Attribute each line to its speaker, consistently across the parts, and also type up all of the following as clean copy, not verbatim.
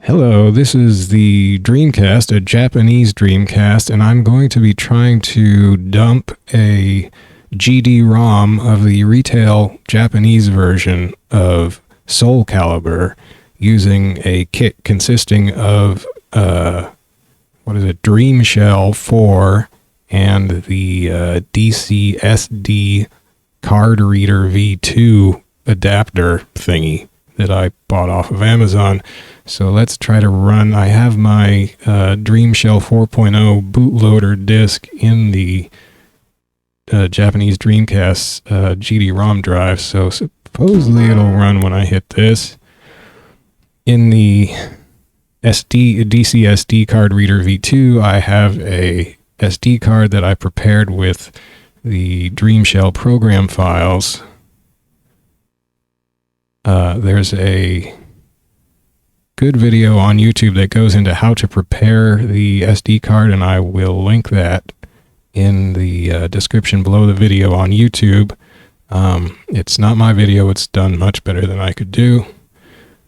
Speaker 1: Hello, this is the Dreamcast, a Japanese Dreamcast, and I'm going to be trying to dump a GD-ROM of the retail Japanese version of SoulCalibur using a kit consisting of, DreamShell 4 and the DCSD card reader V2 adapter thingy that I bought off of Amazon. So let's try to run. I have my DreamShell 4.0 bootloader disk in the Japanese Dreamcast GD-ROM drive. So supposedly it'll run when I hit this. In the DCSD card reader V2, I have a SD card that I prepared with the DreamShell program files. There's a good video on YouTube that goes into how to prepare the SD card, and I will link that in the description below the video on YouTube. It's not my video. It's done much better than I could do.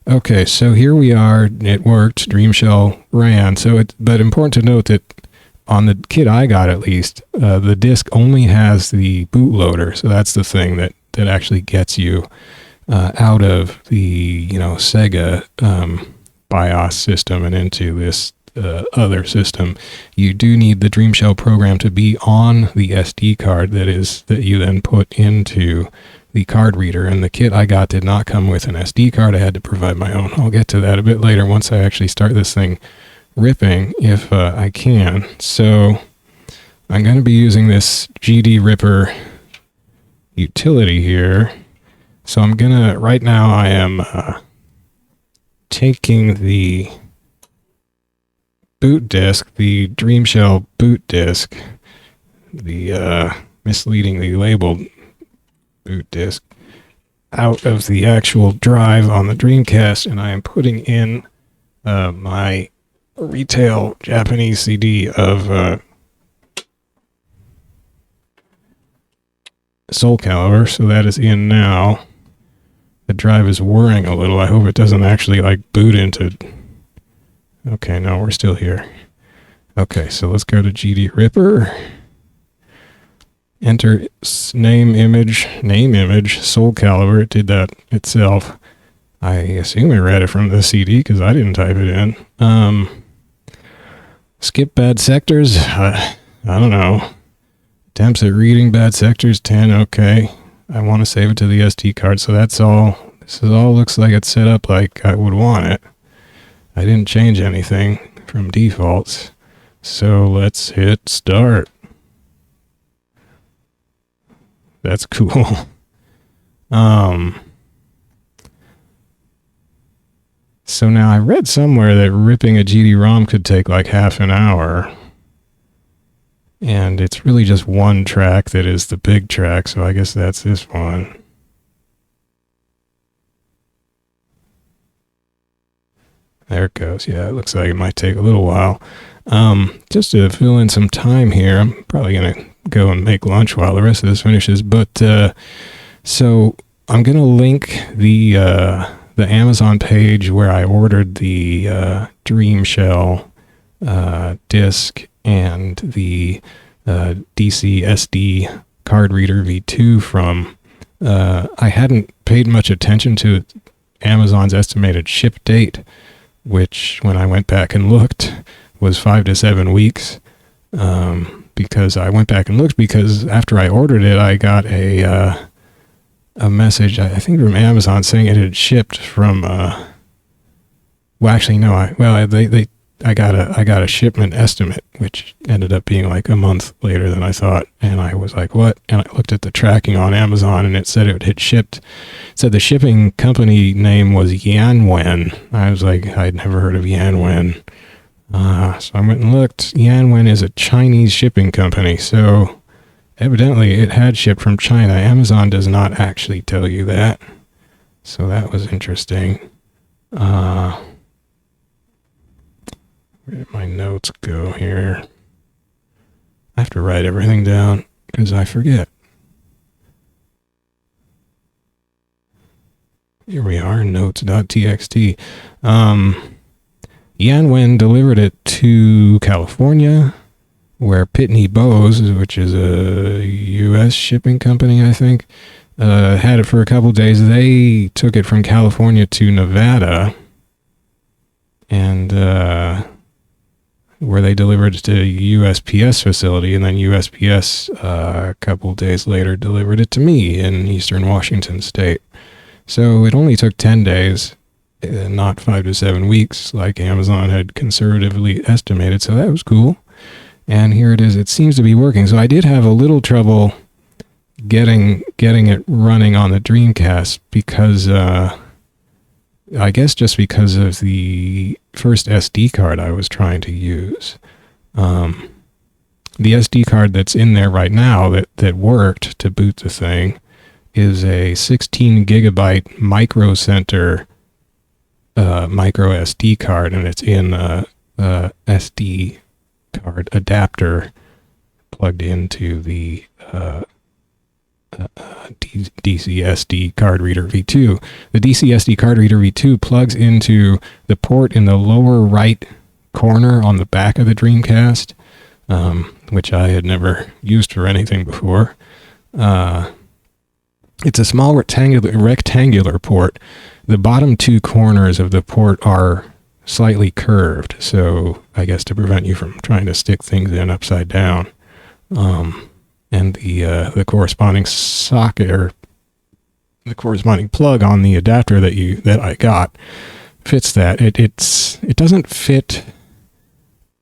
Speaker 1: Okay, so here we are. It worked. DreamShell ran. But important to note that on the kit I got, at least, the disk only has the bootloader. So that's the thing that actually gets you out of the Sega BIOS system and into this other system. You do need the DreamShell program to be on the SD card that you then put into the card reader, and the kit I got did not come with an SD card. I had to provide my own. I'll get to that a bit later once I actually start this thing ripping, if I can. So I'm going to be using this GD Ripper utility here. So I'm gonna, right now I am taking the boot disk, the DreamShell boot disk, the misleadingly labeled boot disk, out of the actual drive on the Dreamcast, and I am putting in my retail Japanese CD of SoulCalibur, so that is in now. The drive is whirring a little. I hope it doesn't actually boot into... Okay, no, we're still here. Okay, so let's go to GD Ripper. Enter name image, SoulCalibur. It did that itself. I assume it read it from the CD because I didn't type it in. Skip bad sectors. I don't know. Attempts at reading bad sectors, 10, okay. I want to save it to the SD card, so that's all. This all looks like it's set up like I would want it. I didn't change anything from defaults. So let's hit start. That's cool. So now I read somewhere that ripping a GD-ROM could take like half an hour. And it's really just one track that is the big track, so I guess that's this one. There it goes. Yeah, it looks like it might take a little while. Just to fill in some time here, I'm probably going to go and make lunch while the rest of this finishes. But so I'm going to link the Amazon page where I ordered the DreamShell disk and the DCSD card reader V2 from. I hadn't paid much attention to Amazon's estimated ship date, which when I went back and looked was 5 to 7 weeks. Because I went back and looked because after I ordered it, I got a message, I think from Amazon, saying it had shipped from. Well, actually, no. I got a shipment estimate, which ended up being like a month later than I thought. And I was like, what? And I looked at the tracking on Amazon and it said it had shipped. It said the shipping company name was Yanwen. I was like, I'd never heard of Yanwen. So I went and looked. Yanwen is a Chinese shipping company. So evidently it had shipped from China. Amazon does not actually tell you that. So that was interesting. Where did my notes go here? I have to write everything down because I forget. Here we are, notes.txt. Yanwen delivered it to California, where Pitney Bowes, which is a U.S. shipping company, I think, had it for a couple days. They took it from California to Nevada, and where they delivered it to a USPS facility, and then USPS a couple days later delivered it to me in Eastern Washington State. So it only took 10 days, not 5 to 7 weeks like Amazon had conservatively estimated, so that was cool. And here it is. It seems to be working. So I did have a little trouble getting it running on the Dreamcast because I guess just because of the first SD card I was trying to use. The SD card that's in there right now that worked to boot the thing is a 16 gigabyte Micro Center micro SD card, and it's in a SD card adapter plugged into the DCSD card reader V2. The DCSD card reader V2 plugs into the port in the lower right corner on the back of the Dreamcast, which I had never used for anything before. It's a small rectangular port. The bottom two corners of the port are slightly curved, so I guess to prevent you from trying to stick things in upside down. And the corresponding socket or the corresponding plug on the adapter that I got fits that. It doesn't fit.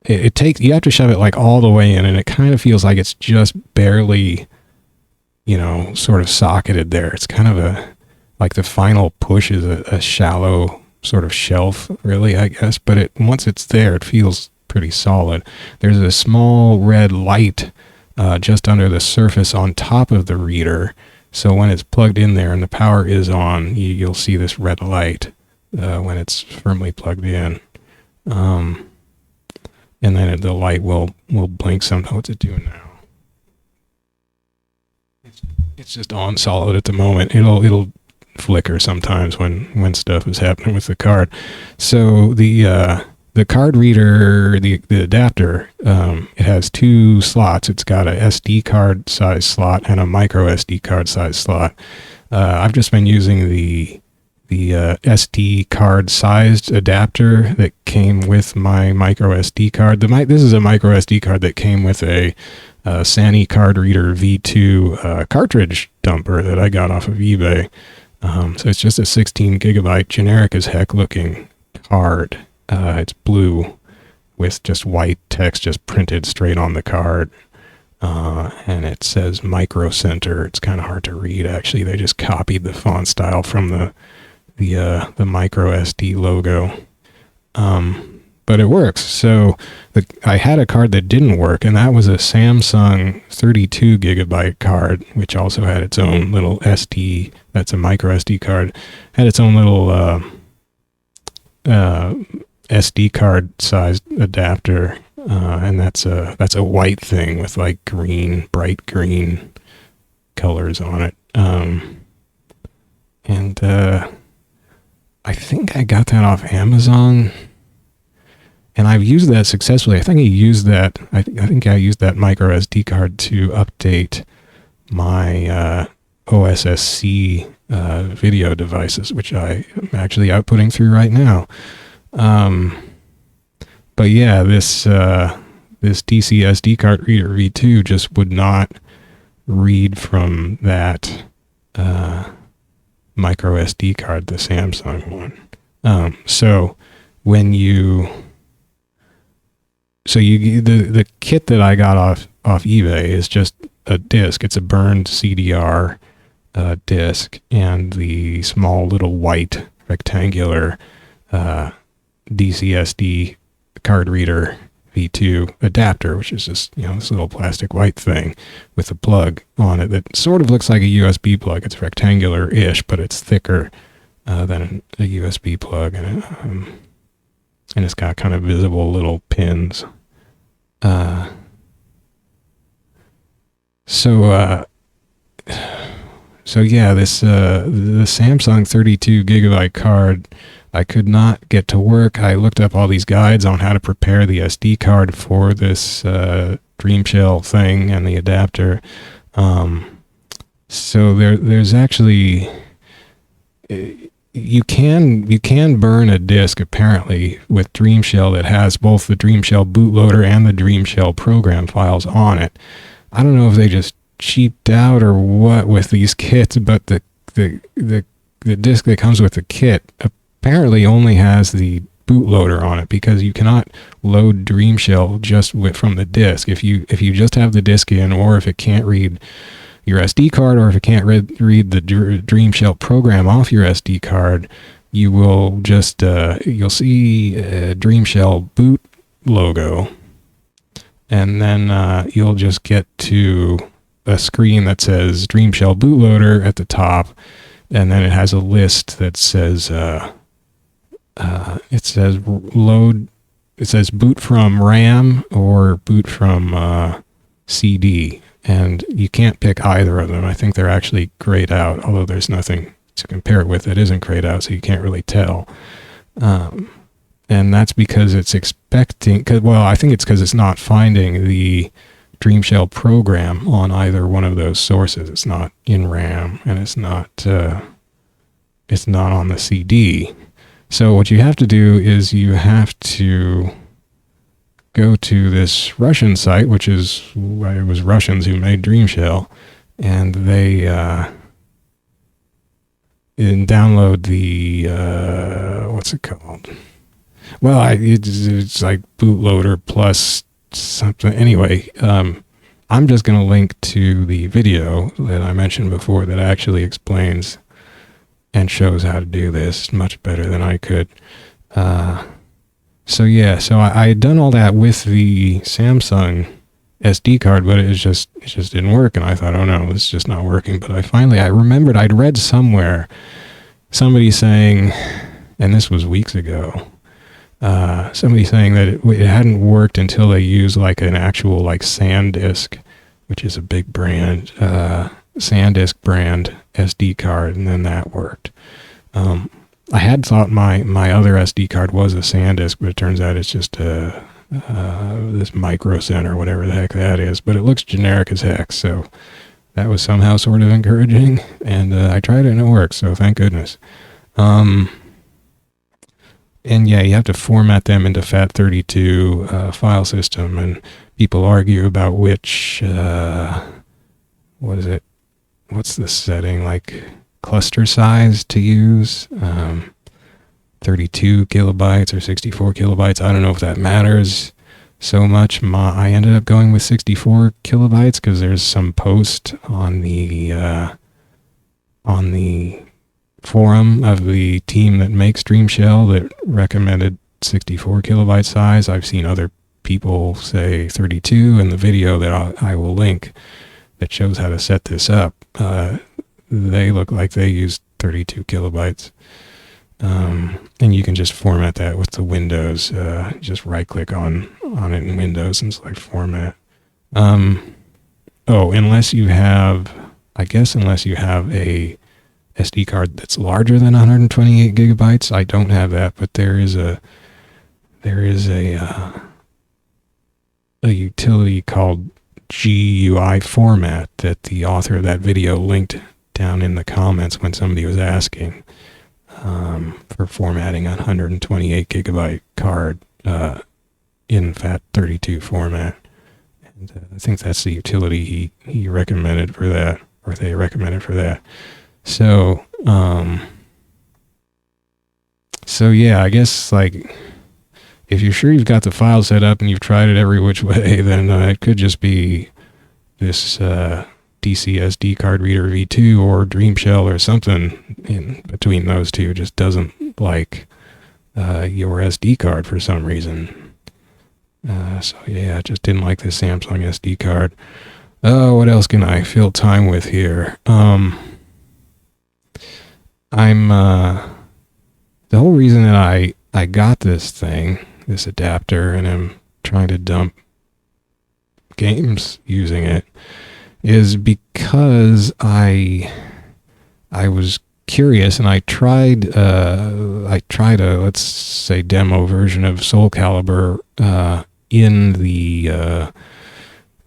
Speaker 1: It takes, you have to shove it like all the way in, and it kind of feels like it's just barely, sort of socketed there. It's kind of like the final push is a shallow sort of shelf, really, I guess. But once it's there, it feels pretty solid. There's a small red light just under the surface on top of the reader. So when it's plugged in there and the power is on, you'll see this red light when it's firmly plugged in. And then the light will blink sometime. What's it doing now? It's just on solid at the moment. It'll flicker sometimes when stuff is happening with the card. So the card reader, the adapter, it has two slots. It's got a SD card size slot and a micro SD card size slot. I've just been using the SD card sized adapter that came with my micro SD card. This is a micro SD card that came with a Sany card reader V2 cartridge dumper that I got off of eBay. So it's just a 16 gigabyte generic as heck looking card. It's blue with just white text just printed straight on the card. And it says Micro Center. It's kind of hard to read, actually. They just copied the font style from the micro SD logo. But it works. So I had a card that didn't work, and that was a Samsung 32 gigabyte card, which also had its own little SD. That's a micro SD card. Had its own little SD card sized adapter, and that's a white thing with like bright green colors on it. And I think I got that off Amazon, and I've used that successfully. I think I used that. I think I used that micro SD card to update my OSSC video devices, which I am actually outputting through right now. But yeah, this DC SD card reader V2 just would not read from that micro SD card, the Samsung one. So when the kit that I got off eBay is just a disc. It's a burned CDR disc and the small little white rectangular DCSD card reader V2 adapter, which is just, this little plastic white thing with a plug on it that sort of looks like a USB plug. It's rectangular-ish, but it's thicker than a USB plug, and it's got kind of visible little pins. So yeah, this the Samsung 32 gigabyte card, I could not get to work. I looked up all these guides on how to prepare the SD card for this DreamShell thing and the adapter. So there's actually you can burn a disk apparently with DreamShell that has both the DreamShell bootloader and the DreamShell program files on it. I don't know if they just cheaped out or what with these kits, but the disk that comes with the kit apparently only has the bootloader on it, because you cannot load DreamShell just from the disk. If you just have the disk in, or if it can't read your SD card, or if it can't read the DreamShell program off your SD card, you will just you'll see a DreamShell boot logo, and then you'll just get to a screen that says DreamShell bootloader at the top, and then it has a list that says it says boot from RAM or boot from CD. And you can't pick either of them. I think they're actually grayed out, although there's nothing to compare it with that isn't grayed out, so you can't really tell. And that's because it's expecting, I think it's because it's not finding the DreamShell program on either one of those sources. It's not in RAM, and it's not on the CD. So what you have to do is you have to go to this Russian site, which is, it was Russians who made DreamShell, and they download the what's it called? Well, it's like bootloader plus something. Anyway, I'm just going to link to the video that I mentioned before that actually explains and shows how to do this much better than I could. So yeah, so I had done all that with the Samsung SD card, but it just didn't work, and I thought, oh no, it's just not working. But I remembered I'd read somewhere somebody saying, and this was weeks ago, somebody saying that it hadn't worked until they used like an actual like SanDisk, which is a big brand, SanDisk brand SD card, and then that worked. I had thought my other SD card was a SanDisk, but it turns out it's just this Micro Center, whatever the heck that is. But it looks generic as heck, so that was somehow sort of encouraging. And I tried it and it worked, so thank goodness. And yeah, you have to format them into FAT32 file system, and people argue about which what's the setting, like cluster size to use, 32 kilobytes or 64 kilobytes. I don't know if that matters so much. I ended up going with 64 kilobytes because there's some post on the forum of the team that makes DreamShell that recommended 64 kilobyte size. I've seen other people say 32, and the video that I will link that shows how to set this up, they look like they use 32 kilobytes. And you can just format that with the Windows. Just right click on it in Windows and select format. Unless you have a SD card that's larger than 128 gigabytes. I don't have that, but there is a utility called GUI format that the author of that video linked down in the comments when somebody was asking for formatting a 128 gigabyte card in FAT32 format. And I think that's the utility he recommended for that, or they recommended for that. So yeah, I guess like if you're sure you've got the file set up and you've tried it every which way, then it could just be this DC SD card reader V2 or DreamShell or something in between those two just doesn't like your SD card for some reason. So yeah, I just didn't like this Samsung SD card. What else can I fill time with here? The whole reason that I got this adapter, and I'm trying to dump games using it, is because I I was curious, and I tried a, let's say, demo version of SoulCalibur in the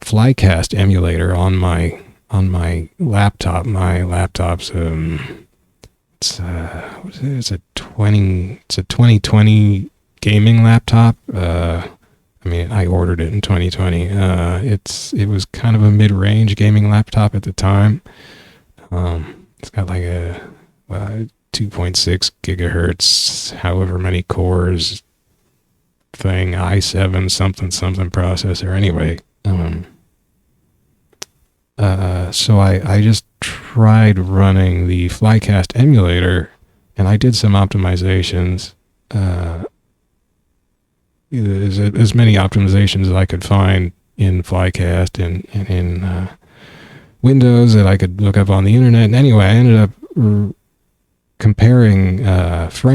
Speaker 1: Flycast emulator on my laptop. My laptop's it's what is it? It's a 2020 gaming laptop. I mean, I ordered it in 2020. It was kind of a mid-range gaming laptop at the time. It's got like a 2.6 gigahertz, however many cores thing, i7 something processor. Anyway, so I just tried running the Flycast emulator, and I did some optimizations. As many optimizations as I could find in Flycast and in Windows that I could look up on the internet. And anyway, I ended up comparing what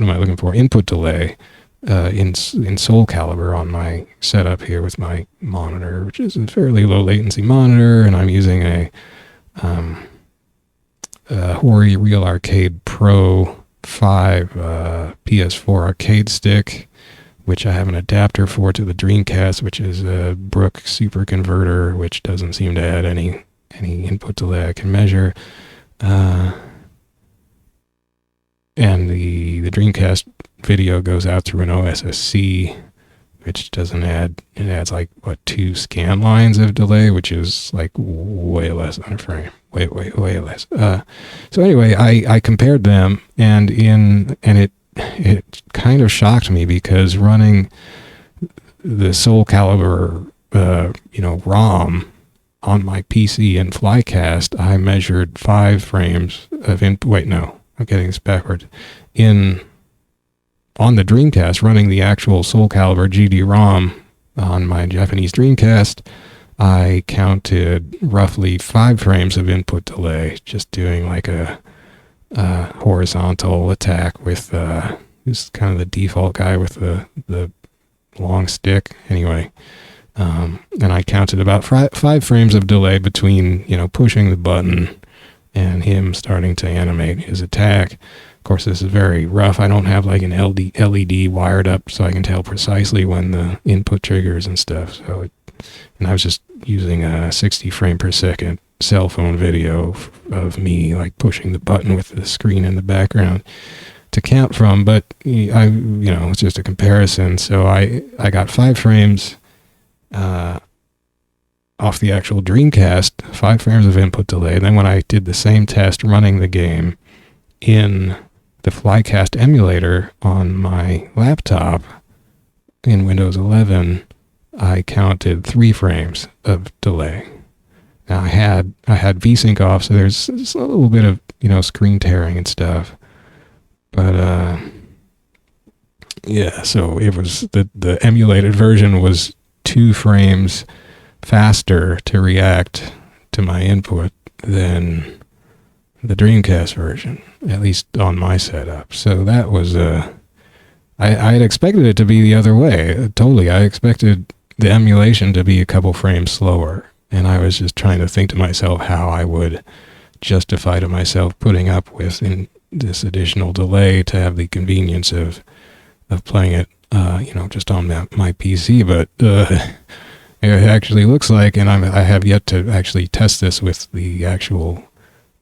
Speaker 1: am I looking for? Input delay in SoulCalibur on my setup here with my monitor, which is a fairly low latency monitor, and I'm using a Hori Real Arcade Pro 5 PS4 arcade stick, which I have an adapter for to the Dreamcast, which is a Brook super converter, which doesn't seem to add any input delay I can measure. And the Dreamcast video goes out through an OSSC, which doesn't add, it adds like, 2 scan lines of delay, which is like way less than a frame. Way less. So anyway, I compared them, and it kind of shocked me, because running the SoulCalibur, ROM on my PC in Flycast, I measured 5 frames of wait, no, I'm getting this backwards. On the Dreamcast, running the actual SoulCalibur GD-ROM on my Japanese Dreamcast, I counted roughly 5 frames of input delay, just doing like a horizontal attack with this kind of the default guy with the long stick. Anyway, and I counted about 5 frames of delay between, pushing the button and him starting to animate his attack. Of course, this is very rough. I don't have like an LED wired up so I can tell precisely when the input triggers and stuff. And I was just using a 60 frame per second cell phone video of me like pushing the button with the screen in the background to count from. But it's just a comparison. So I got 5 frames off the actual Dreamcast, 5 frames of input delay. And then when I did the same test running the game in the Flycast emulator on my laptop in Windows 11, I counted 3 frames of delay. Now I had VSync off, so there's a little bit of screen tearing and stuff. But yeah, so it was the emulated version was 2 frames faster to react to my input than the Dreamcast version, at least on my setup. So that was I had expected it to be the other way. Totally, I expected the emulation to be a couple frames slower, and I was just trying to think to myself how I would justify to myself putting up with this additional delay to have the convenience of playing it, just on my PC. But it actually looks like, and I have yet to actually test this with the actual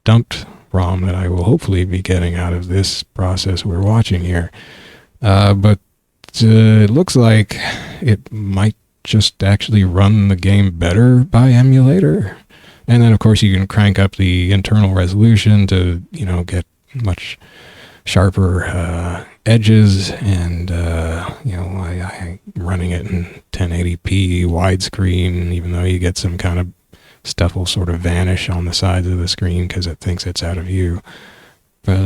Speaker 1: dumped ROM that I will hopefully be getting out of this process we're watching here. But it looks like it might just actually run the game better by emulator. And then, of course, you can crank up the internal resolution to, get much sharper edges. And, I'm running it in 1080p widescreen, even though you get some kind of stuff will sort of vanish on the sides of the screen because it thinks it's out of view. But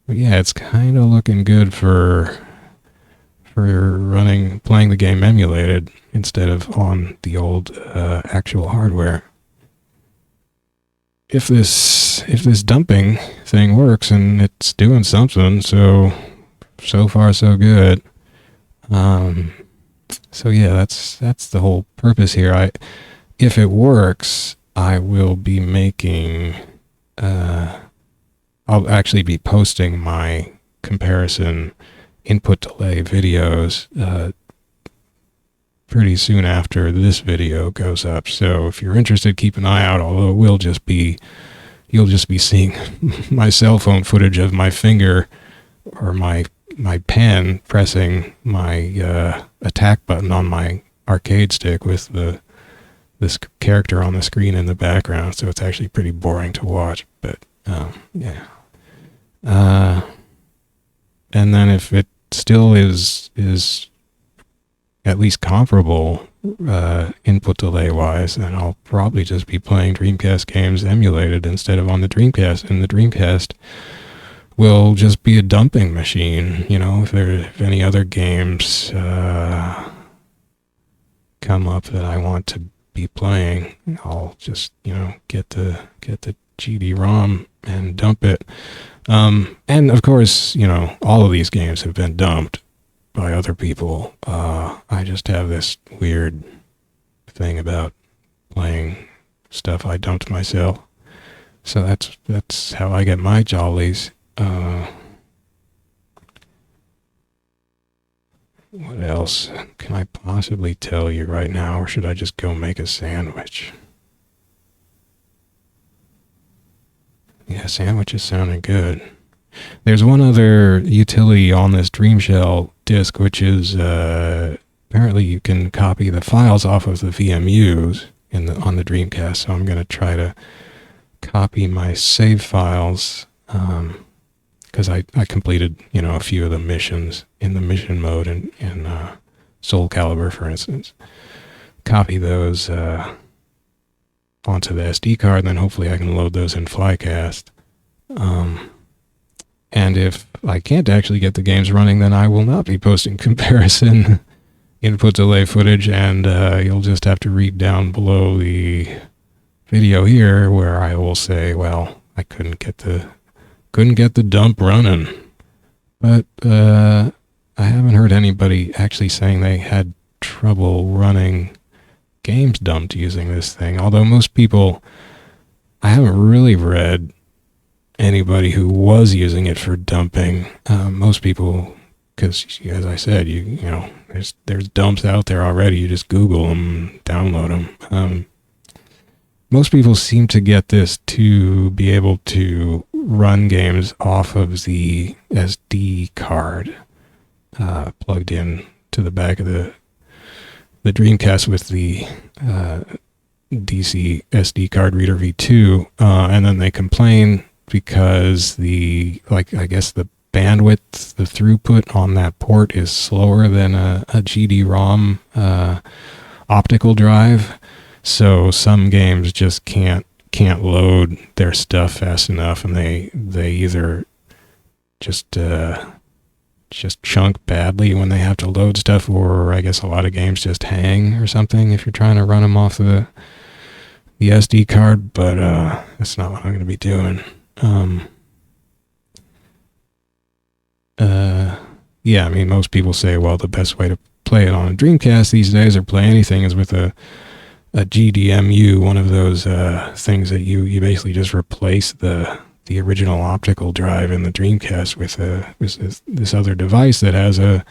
Speaker 1: yeah, it's kind of looking good for playing the game emulated instead of on the old actual hardware. If this dumping thing works, and it's doing something, so far so good. So yeah, that's the whole purpose here. If it works, I will be making, I'll actually be posting my comparison input delay videos pretty soon after this video goes up. So if you're interested, keep an eye out, although you'll just be seeing my cell phone footage of my finger or my pen pressing my attack button on my arcade stick with this character on the screen in the background. So it's actually pretty boring to watch, but yeah. And then if it still is at least comparable input delay wise, then I'll probably just be playing Dreamcast games emulated instead of on the Dreamcast. And the Dreamcast will just be a dumping machine. You know, if any other games come up that I want to be playing, I'll just, you know, get the GD-ROM and dump it. And of course, you know, all of these games have been dumped by other people. I just have this weird thing about playing stuff I dumped myself. So that's how I get my jollies. What else can I possibly tell you right now, or should I just go make a sandwich? Yeah, sandwiches sounding good. There's one other utility on this DreamShell disk, which is apparently you can copy the files off of the VMUs on the Dreamcast. So I'm going to try to copy my save files because I completed, you know, a few of the missions in the mission mode in SoulCalibur, for instance. Copy those onto the SD card, and then hopefully I can load those in Flycast. And if I can't actually get the games running, then I will not be posting comparison input delay footage, and you'll just have to read down below the video here where I will say, well, I couldn't get the dump running. But I haven't heard anybody actually saying they had trouble running games dumped using this thing. Although most people, I haven't really read anybody who was using it for dumping. Most people, because as I said, you know, there's dumps out there already. You just Google them, download them. Most people seem to get this to be able to run games off of the SD card plugged in to the back of the Dreamcast with the DC SD card reader V2, and then they complain because I guess the bandwidth, the throughput on that port is slower than a GD-ROM optical drive. So some games just can't load their stuff fast enough, and they either just chunk badly when they have to load stuff, or I guess a lot of games just hang or something if you're trying to run them off the SD card. But that's not what I'm going to be doing. Yeah, I mean, most people say, well, the best way to play it on a Dreamcast these days, or play anything, is with a GDMU, one of those things that you basically just replace the original optical drive in the Dreamcast with this other device that has a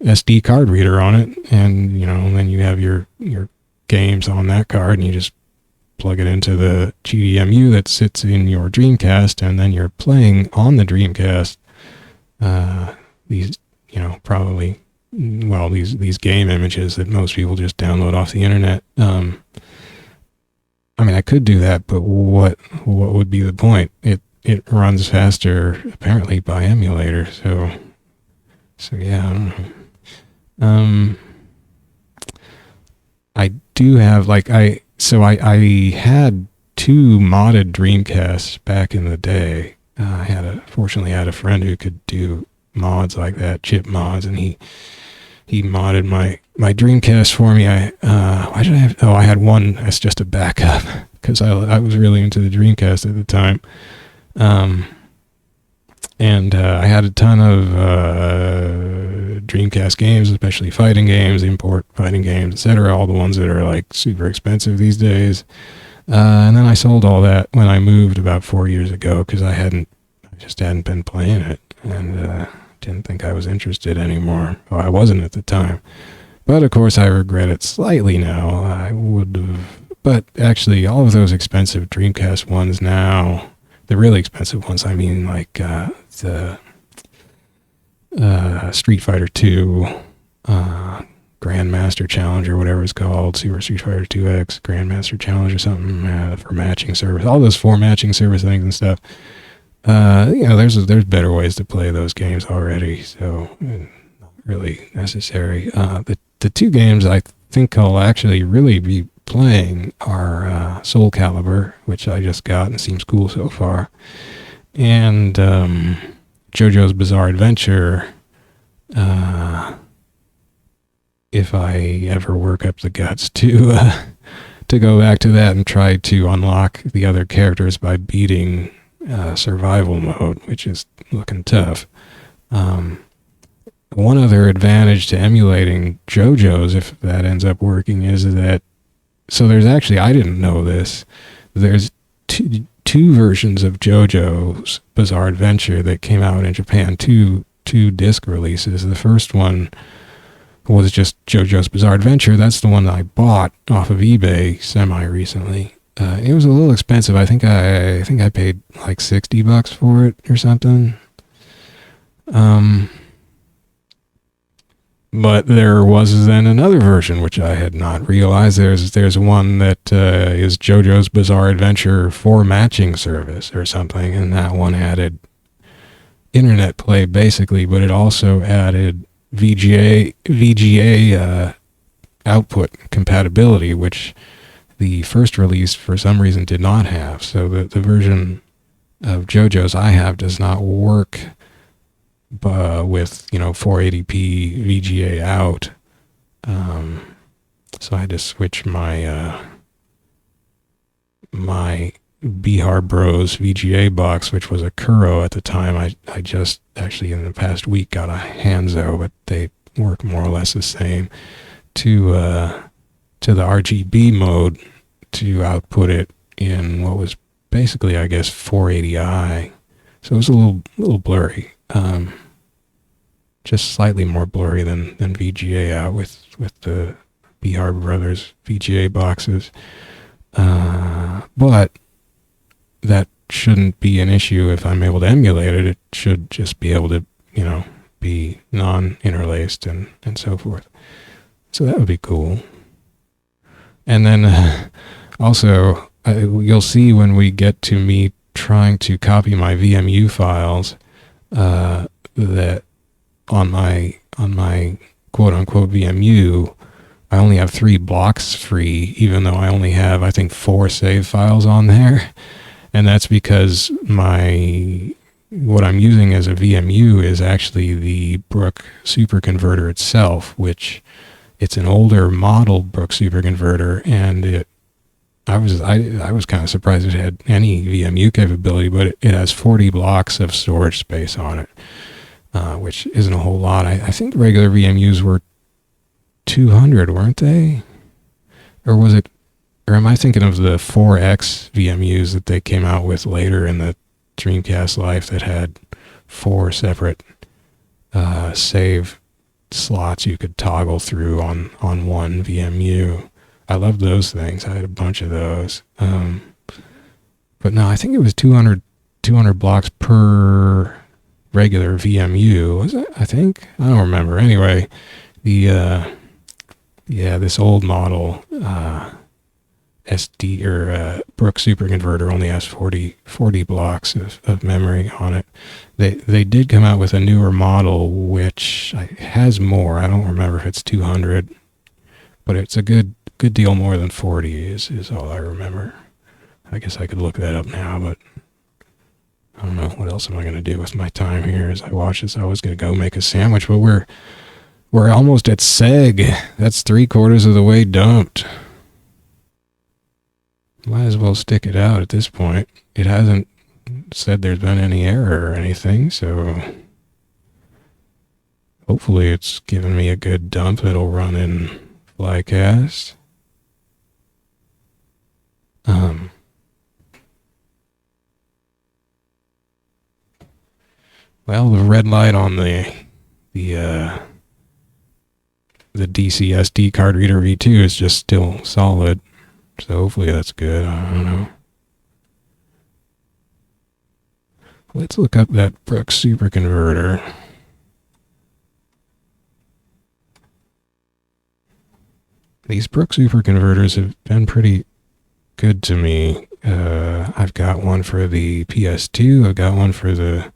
Speaker 1: SD card reader on it, and you know, then you have your games on that card, and you just plug it into the GDMU that sits in your Dreamcast, and then you're playing on the Dreamcast these, you know, probably, well, these game images that most people just download off the internet. I mean, I could do that, but what would be the point? It runs faster apparently by emulator, so yeah, I don't know. I do have I had two modded Dreamcasts back in the day. I fortunately had a friend who could do mods like that, chip mods, and he modded my Dreamcast for me. Why did I have? Oh, I had one as just a backup because I was really into the Dreamcast at the time. And I had a ton of Dreamcast games, especially fighting games, import fighting games, etc. All the ones that are like super expensive these days. And then I sold all that when I moved about 4 years ago because I just hadn't been playing it and didn't think I was interested anymore. Well, I wasn't at the time. But of course, I regret it slightly now. I would have, but actually, all of those expensive Dreamcast ones now, the really expensive ones, I mean, like the Street Fighter 2 Grandmaster Challenge or whatever it's called, Super Street Fighter 2X Grandmaster Challenge or something for matching service, all those for matching service things and stuff. There's better ways to play those games already, so not really necessary. The two games I think I'll actually really be playing are SoulCalibur, which I just got and seems cool so far, and JoJo's Bizarre Adventure. If I ever work up the guts to go back to that and try to unlock the other characters by beating survival mode, which is looking tough. One other advantage to emulating JoJo's, if that ends up working, is that there's actually, I didn't know this, there's two versions of JoJo's Bizarre Adventure that came out in Japan, two disc releases. The first one was just JoJo's Bizarre Adventure. That's the one that I bought off of eBay semi-recently. It was a little expensive. I think I paid like $60 for it or something. But there was then another version which I had not realized. There's one that is JoJo's Bizarre Adventure for matching service or something, and that one added internet play basically, but it also added VGA output compatibility, which the first release for some reason did not have. So the version of JoJo's I have does not work with 480p VGA out. So I had to switch my my Bihar Bros VGA box, which was a Kuro at the time. I just actually in the past week got a Hanzo, but they work more or less the same, to the RGB mode to output it in what was basically, I guess, 480i. So it was a little blurry, just slightly more blurry than VGA out with the Bihar Brothers VGA boxes. But that shouldn't be an issue if I'm able to emulate it. It should just be able to, be non-interlaced and so forth. So that would be cool. And then also, you'll see when we get to me trying to copy my VMU files, that on my quote-unquote VMU, I only have 3 blocks free, even though I only have, I think, 4 save files on there. And that's because what I'm using as a VMU is actually the Brook superconverter itself, which it's an older model Brook superconverter, and I was kind of surprised it had any VMU capability, but it has 40 blocks of storage space on it, which isn't a whole lot. I think regular VMUs were 200, weren't they? Or am I thinking of the 4X VMUs that they came out with later in the Dreamcast life that had 4 separate save slots you could toggle through on one VMU? I love those things. I had a bunch of those. But no, I think it was 200 blocks per regular VMU. Was it? I think? I don't remember. Anyway, this old model SD or Brook superconverter only has 40 blocks of memory on it. They did come out with a newer model which has more. I don't remember if it's 200, but it's a good deal more than 40 is all I remember. I guess I could look that up now, but I don't know. What else am I going to do with my time here as I watch this? I was going to go make a sandwich, but we're almost at seg. That's 3/4 of the way dumped. Might as well stick it out at this point. It hasn't said there's been any error or anything, so hopefully it's given me a good dump that'll run in Flycast. Well, the red light on the DC SD card reader V2 is just still solid, so hopefully that's good. I don't know. Let's look up that Brooks superconverter. These Brooks superconverters have been pretty good to me. I've got one for the PS2. I've got one for the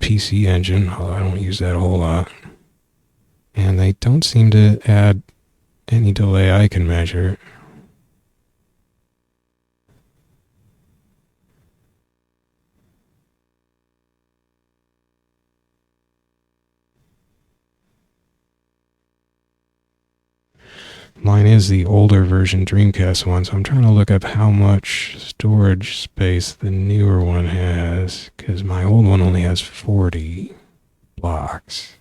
Speaker 1: PC Engine, although I don't use that a whole lot. And they don't seem to add any delay I can measure. Mine is the older version Dreamcast one, so I'm trying to look up how much storage space the newer one has, because my old one only has 40 blocks.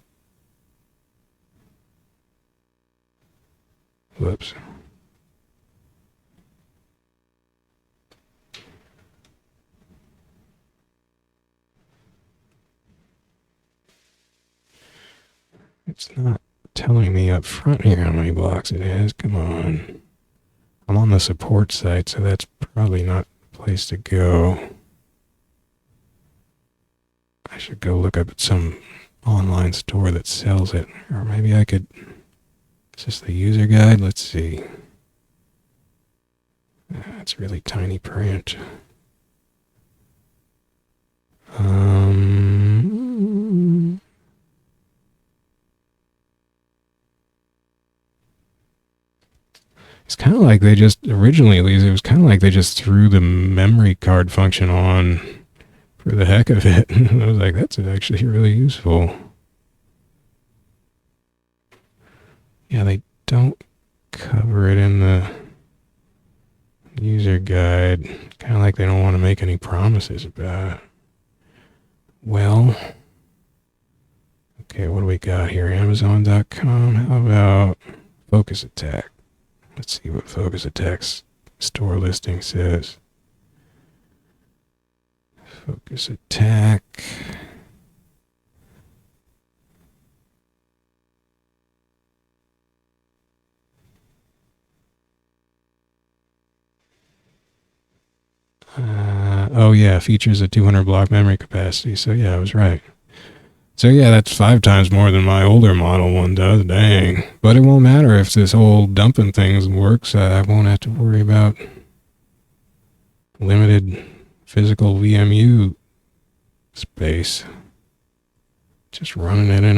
Speaker 1: Whoops. It's not telling me up front here how many blocks it has. Come on. I'm on the support site, so that's probably not the place to go. I should go look up at some online store that sells it. Or maybe I could... Is this the user guide? Let's see. It's really tiny print. It's kind of like they just, originally at least, it was kind of like they just threw the memory card function on for the heck of it. I was like, that's actually really useful. Yeah, they don't cover it in the user guide. Kind of like they don't want to make any promises about it. Well, okay, what do we got here? Amazon.com. How about Focus Attack? Let's see what Focus Attack's store listing says. Focus Attack. Oh yeah, features a 200 block memory capacity. So yeah, I was right. So yeah, that's 5 times more than my older model one does. Dang. But it won't matter if this whole dumping thing works. I won't have to worry about limited physical VMU space. Just running it in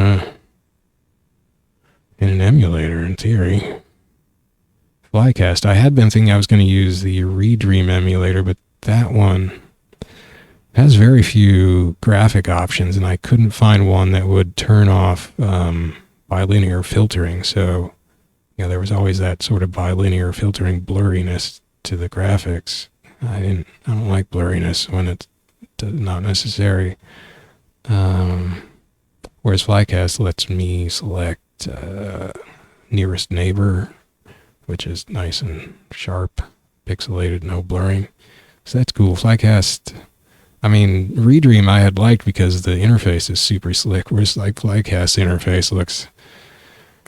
Speaker 1: an emulator in theory. Flycast. I had been thinking I was going to use the Redream emulator, but that one has very few graphic options, and I couldn't find one that would turn off bilinear filtering. So, yeah, there was always that sort of bilinear filtering blurriness to the graphics. I don't like blurriness when it's not necessary. Whereas Flycast lets me select nearest neighbor, which is nice and sharp, pixelated, no blurring. So that's cool. Flycast, I mean, Redream I had liked because the interface is super slick, whereas like Flycast interface looks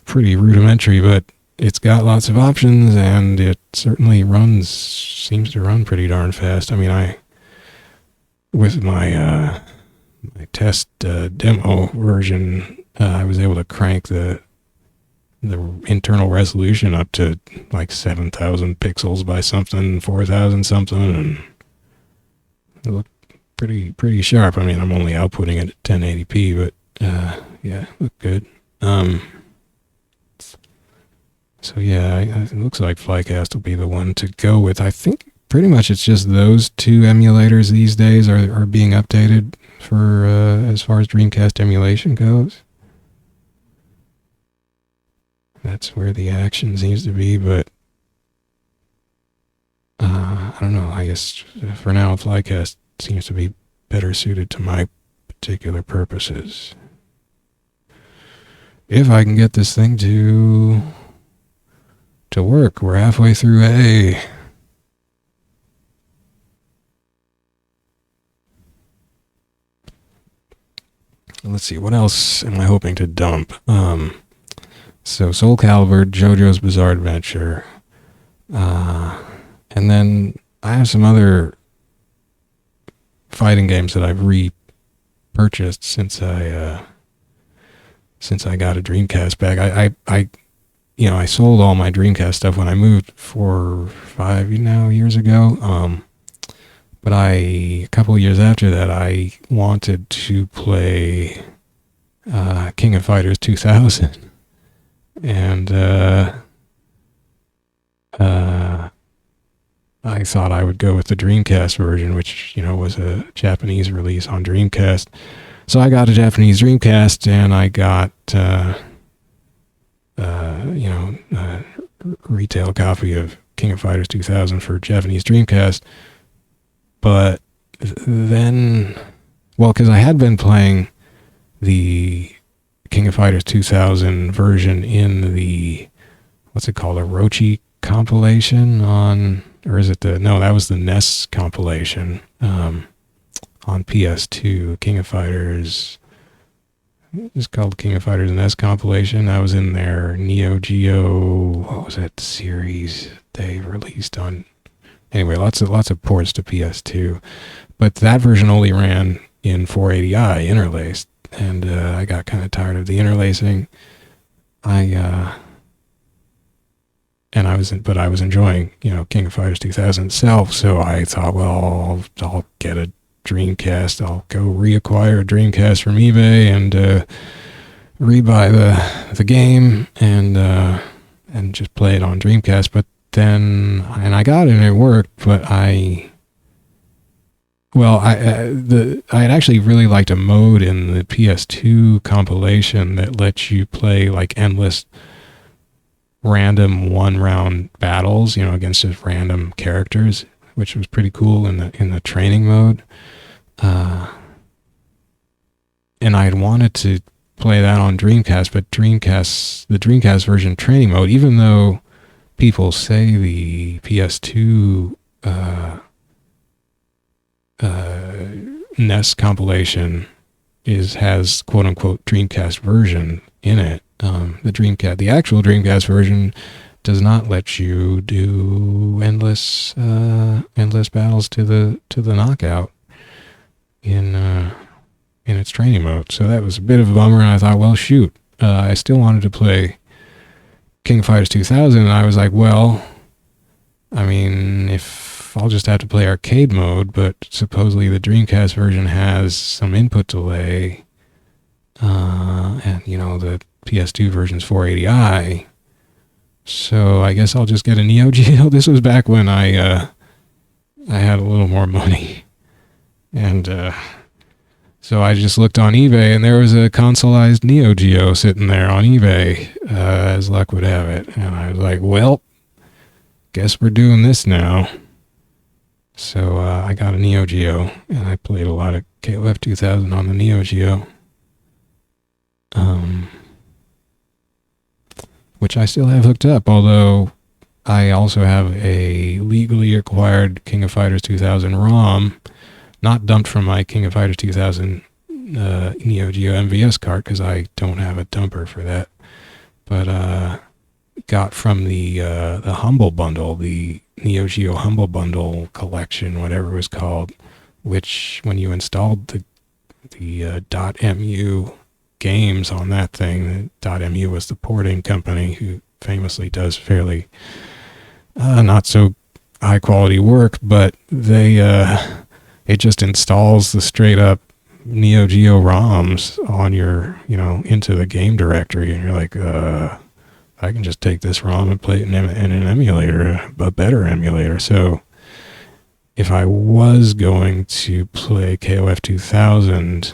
Speaker 1: pretty rudimentary, but it's got lots of options and it certainly seems to run pretty darn fast. I mean, with my my test demo version, I was able to crank the internal resolution up to like 7,000 pixels by something, 4,000 something, and it looked pretty sharp. I mean, I'm only outputting it at 1080p, but yeah, it looked good. So yeah, it looks like Flycast will be the one to go with. I think pretty much it's just those 2 emulators these days are being updated for as far as Dreamcast emulation goes. That's where the action seems to be, but I don't know. I guess for now, Flycast seems to be better suited to my particular purposes. If I can get this thing to to work. We're halfway through A. Let's see, what else am I hoping to dump? So SoulCalibur, JoJo's Bizarre Adventure, and then I have some other fighting games that I've repurchased since I got a Dreamcast back. I sold all my Dreamcast stuff when I moved 4 or 5 years ago. But a couple of years after that, I wanted to play King of Fighters 2000. And I thought I would go with the Dreamcast version, which, was a Japanese release on Dreamcast. So I got a Japanese Dreamcast, and I got, a retail copy of King of Fighters 2000 for Japanese Dreamcast. But then, because I had been playing the King of Fighters 2000 version in the, what's it called, a Rochi compilation or is it that was the NES compilation on PS2. King of Fighters, it's called King of Fighters NES compilation. I was in their Neo Geo, what was that series they released on? Anyway, lots of ports to PS2, but that version only ran in 480i interlaced, and I got kind of tired of the interlacing. I was enjoying, King of Fighters 2000 itself, so I thought, well, I'll get a Dreamcast. I'll go reacquire a Dreamcast from eBay and rebuy the game and just play it on Dreamcast. But then, and I got it and it worked, but I'd actually really liked a mode in the PS2 compilation that lets you play like endless random one-round battles, against just random characters, which was pretty cool in the training mode. And I'd wanted to play that on Dreamcast, but the Dreamcast version training mode, even though people say the PS2 NES compilation has quote unquote Dreamcast version in it, the actual Dreamcast version does not let you do endless battles to the knockout in its training mode. So that was a bit of a bummer, and I thought, well, shoot, I still wanted to play King of Fighters 2000, and I was like, well, I mean, if I'll just have to play arcade mode, but supposedly the Dreamcast version has some input delay, and the PS2 version's 480i, so I guess I'll just get a Neo Geo. This was back when I had a little more money, and so I just looked on eBay, and there was a consoleized Neo Geo sitting there on eBay, as luck would have it. And I was like, well, guess we're doing this now. So I got a Neo Geo, and I played a lot of KOF 2000 on the Neo Geo. Which I still have hooked up, although I also have a legally acquired King of Fighters 2000 ROM, not dumped from my King of Fighters 2000 Neo Geo MVS cart, because I don't have a dumper for that, but got from the Humble Bundle, the Neo Geo Humble Bundle collection, whatever it was called, which when you installed the .mu games on that thing, .mu was the porting company who famously does fairly not so high quality work, but they it just installs the straight up Neo Geo ROMs on your, into the game directory, and you're like, I can just take this ROM and play it in an emulator, a better emulator. So if I was going to play KOF 2000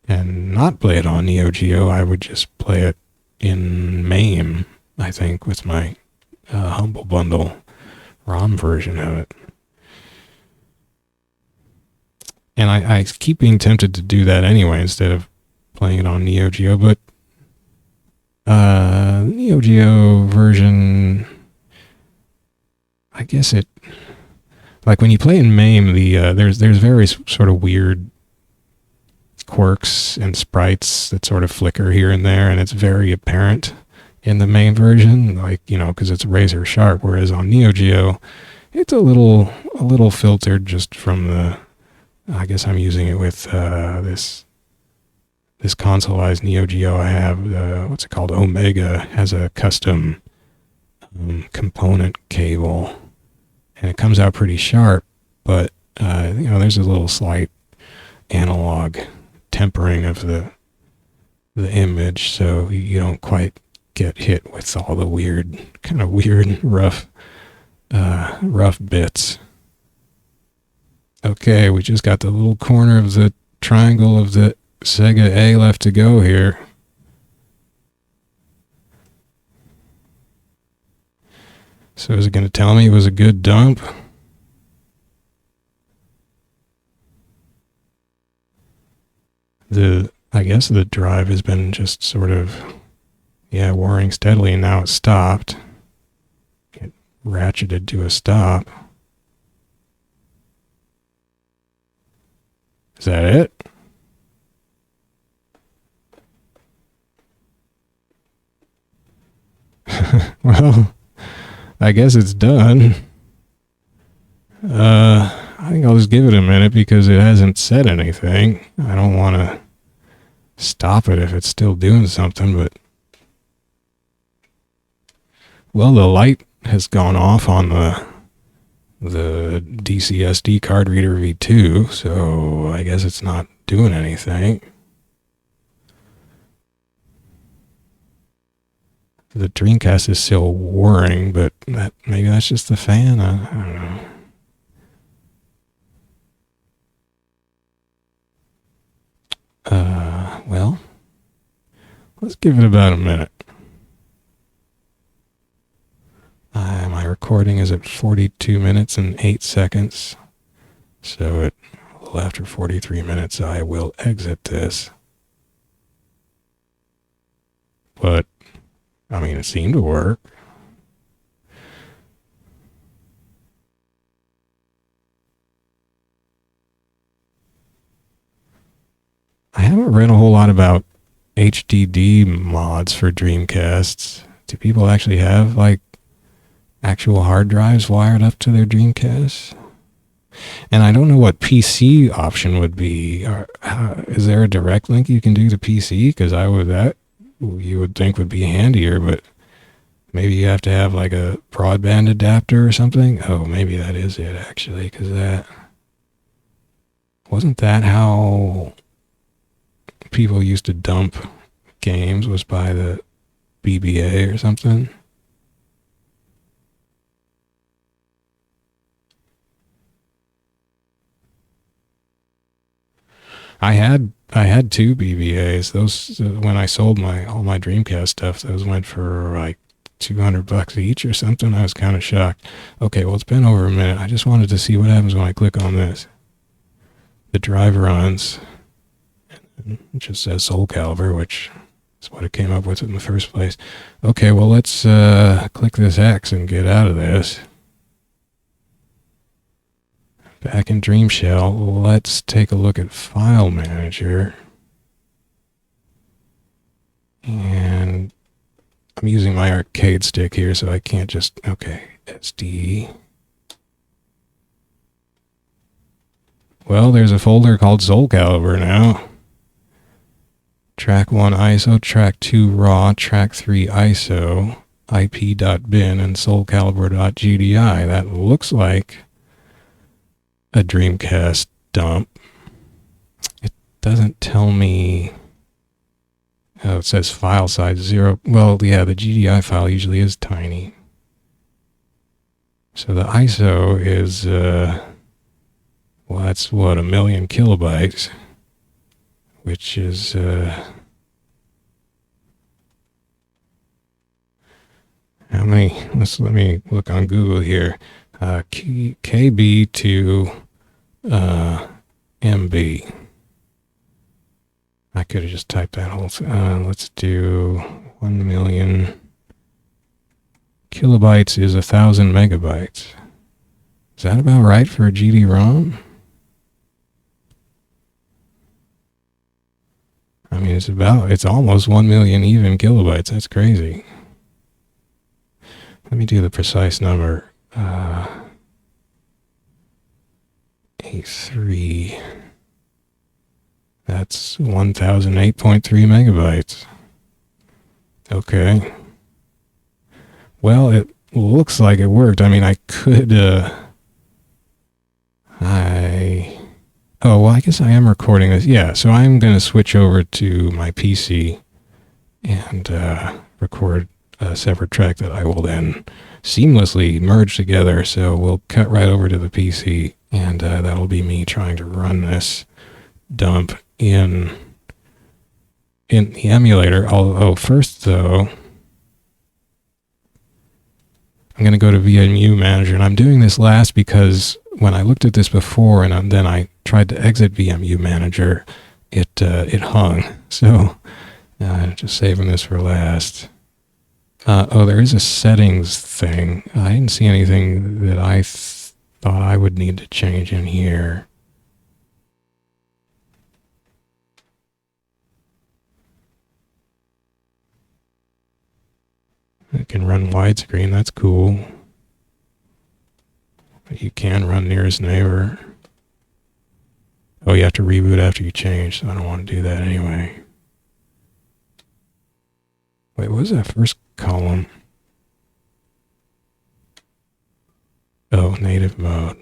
Speaker 1: and not play it on Neo Geo, I would just play it in MAME, I think, with my Humble Bundle ROM version of it. And I keep being tempted to do that anyway instead of playing it on Neo Geo, but Neo Geo version I guess it, like when you play in MAME, there's various sort of weird quirks and sprites that sort of flicker here and there, and it's very apparent in the MAME version, like, you know, because it's razor sharp, whereas on Neo Geo, it's a little filtered just from the, I guess I'm using it with this consoleized Neo Geo I have, what's it called, Omega, has a custom component cable, and it comes out pretty sharp, but you know, there's a little slight analog tempering of the image, so you don't quite get hit with all the weird, kind of weird, rough bits. Okay, we just got the little corner of the triangle of the Sega A left to go here. So is it going to tell me it was a good dump? I guess the drive has been just sort of, yeah, warring steadily, and now it's stopped. It ratcheted to a stop. Is that it? Well, I guess it's done. I think I'll just give it a minute because it hasn't said anything. I don't want to stop it if it's still doing something, but... Well, the light has gone off on the DCSD card reader V2, so I guess it's not doing anything. The Dreamcast is still whirring, but maybe that's just the fan. I don't know. Well, let's give it about a minute. My recording is at 42 minutes and 8 seconds. So at a little after 43 minutes, I will exit this. But, I mean, it seemed to work. I haven't read a whole lot about HDD mods for Dreamcasts. Do people actually have, like, actual hard drives wired up to their Dreamcasts? And I don't know what PC option would be. Is there a direct link you can do to PC? Because that you would think would be handier, but maybe you have to have like a broadband adapter or something. Oh, maybe that is it actually, because wasn't that how people used to dump games, was by the BBA or something? I had two BBAs. Those when I sold all my Dreamcast stuff, those went for like $200 each or something. I was kind of shocked. Okay, well, it's been over a minute. I just wanted to see what happens when I click on this. The drive runs. It just says SoulCalibur, which is what it came up with in the first place. Okay, well, let's click this X and get out of this. Back in DreamShell, let's take a look at File Manager. And I'm using my arcade stick here, so I can't just... Okay, SD. Well, there's a folder called SoulCalibur now. Track 1 ISO, Track 2 RAW, Track 3 ISO, IP.bin, and SoulCalibur.gdi. That looks like a Dreamcast dump. It doesn't tell me... Oh, it says file size 0. Well, yeah, the GDI file usually is tiny. So the ISO is, well, that's what, 1 million kilobytes, which is, how many? Let me look on Google here. KB to MB. I could have just typed that whole thing. Let's do 1 million kilobytes is 1,000 megabytes. Is that about right for a GD-ROM? I mean, it's almost 1 million even kilobytes. That's crazy. Let me do the precise number. A3. That's 1008.3 megabytes. Okay. Well, it looks like it worked. I mean, I could, oh, well, I guess I am recording this. Yeah, so I'm going to switch over to my PC and record a separate track that I will then seamlessly merge together. So we'll cut right over to the PC, and that'll be me trying to run this dump in the emulator. Oh, first though, I'm going to go to VMU Manager, and I'm doing this last because when I looked at this before and then I tried to exit VMU Manager, it hung. So just saving this for last. Oh, there is a settings thing. I didn't see anything that I thought I would need to change in here. It can run widescreen, that's cool. But you can run nearest neighbor. Oh, you have to reboot after you change, so I don't want to do that anyway. Wait, what was that first column? Oh, native mode.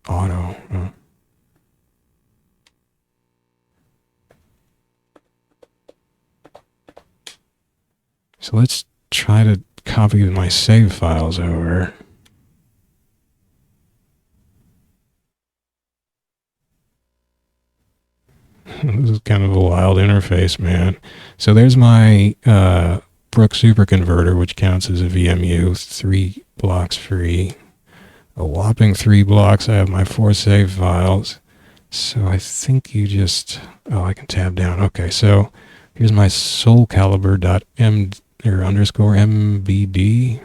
Speaker 1: Auto. Oh. So let's try to copy my save files over. This is kind of a wild interface, man. So there's my Brook superconverter, which counts as a VMU, 3 blocks free. A whopping 3 blocks. I have my 4 save files. So I think you just... Oh, I can tab down. Okay, so here's my SoulCalibur.mbd.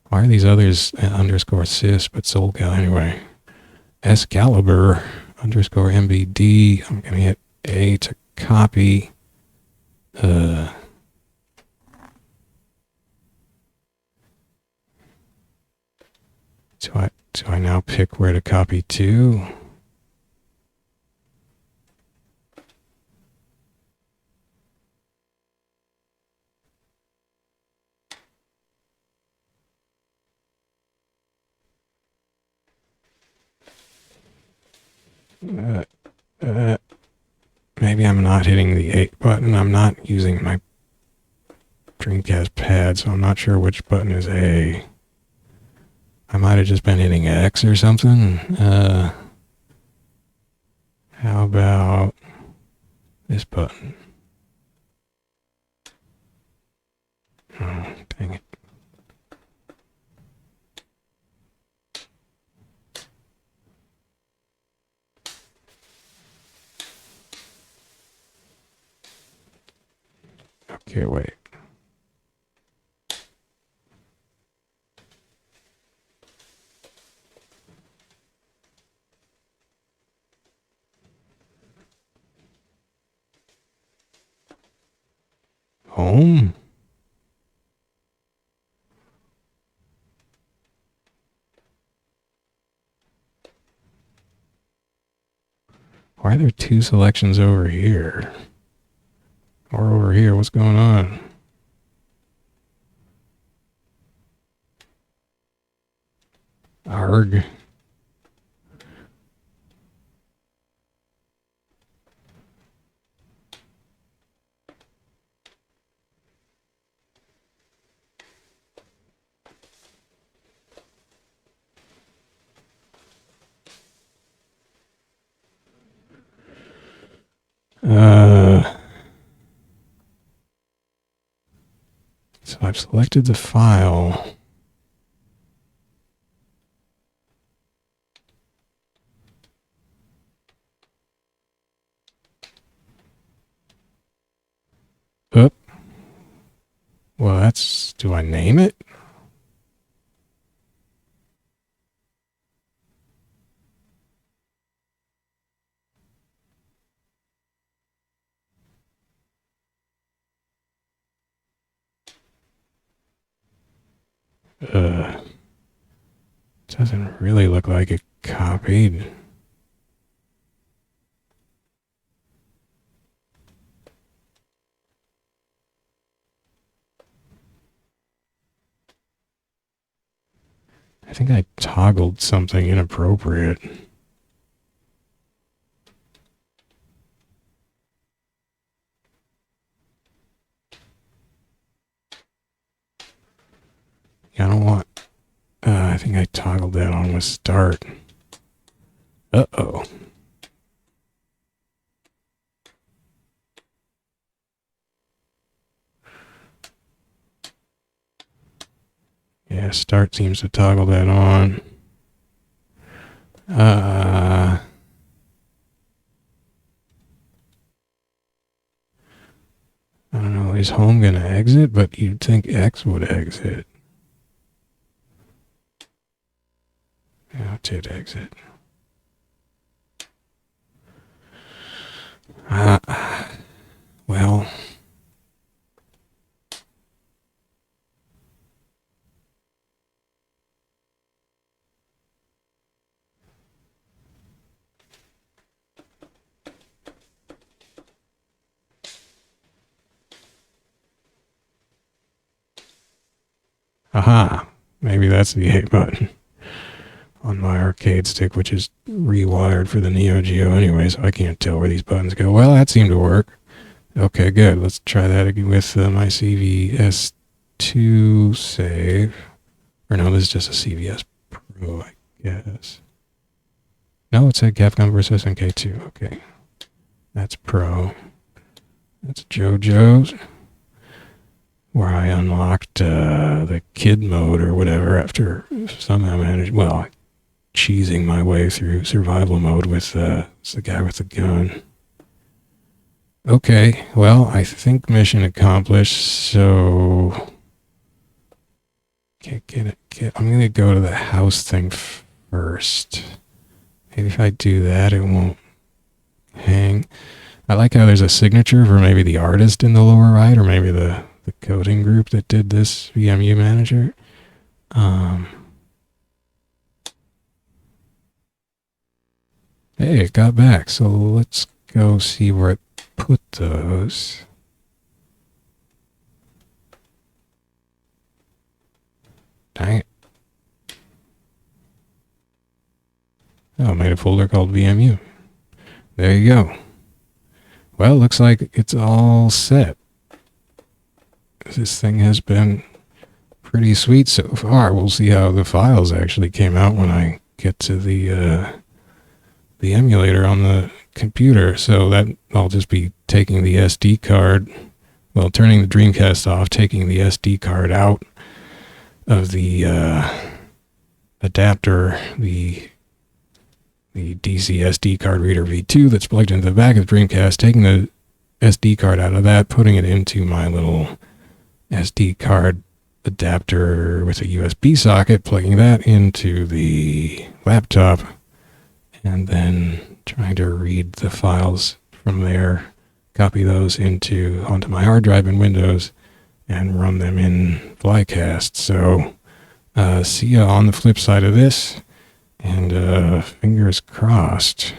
Speaker 1: Why are these others underscore sys, but SoulCalibur? Anyway, SCalibur underscore MBD. I'm going to hit A to copy. Do I now pick where to copy to? Maybe I'm not hitting the 8 button. I'm not using my Dreamcast pad, so I'm not sure which button is A. I might have just been hitting X or something. How about this button? Oh, dang it. Okay, wait. Home? Why are there 2 selections over here? Or over here? What's going on? Arg. So I've selected the file. Oop. Well, do I name it? Doesn't really look like it copied. I think I toggled something inappropriate. Yeah, I don't want... I think I toggled that on with start. Uh-oh. Yeah, start seems to toggle that on. I don't know, is home gonna exit? But you'd think X would exit. Yeah, it did exit. Well... Aha! Maybe that's the A button on my arcade stick, which is rewired for the Neo Geo anyway, so I can't tell where these buttons go. Well, that seemed to work. Okay, good. Let's try that again with my CVS2 save. Or no, this is just a CVS Pro, I guess. No, it said Capcom vs. SNK2. Okay. That's Pro. That's JoJo's, where I unlocked the kid mode or whatever after somehow managed, well, cheesing my way through survival mode with the guy with the gun. Okay, well, I think mission accomplished, so... Can't get it. I'm going to go to the house thing first. Maybe if I do that, it won't hang. I like how there's a signature for maybe the artist in the lower right, or maybe the coding group that did this VMU Manager. Hey, it got back, so let's go see where it put those. Dang it. Oh, I made a folder called VMU. There you go. Well, looks like it's all set. This thing has been pretty sweet so far. We'll see how the files actually came out when I get to the emulator on the computer. So that I'll just be taking the SD card, well, turning the Dreamcast off, taking the SD card out of the adapter, the DC SD card reader V2 that's plugged into the back of the Dreamcast, taking the SD card out of that, putting it into my little SD card adapter with a USB socket, plugging that into the laptop, and then trying to read the files from there, copy those onto my hard drive in Windows, and run them in Flycast. So see ya on the flip side of this, and fingers crossed.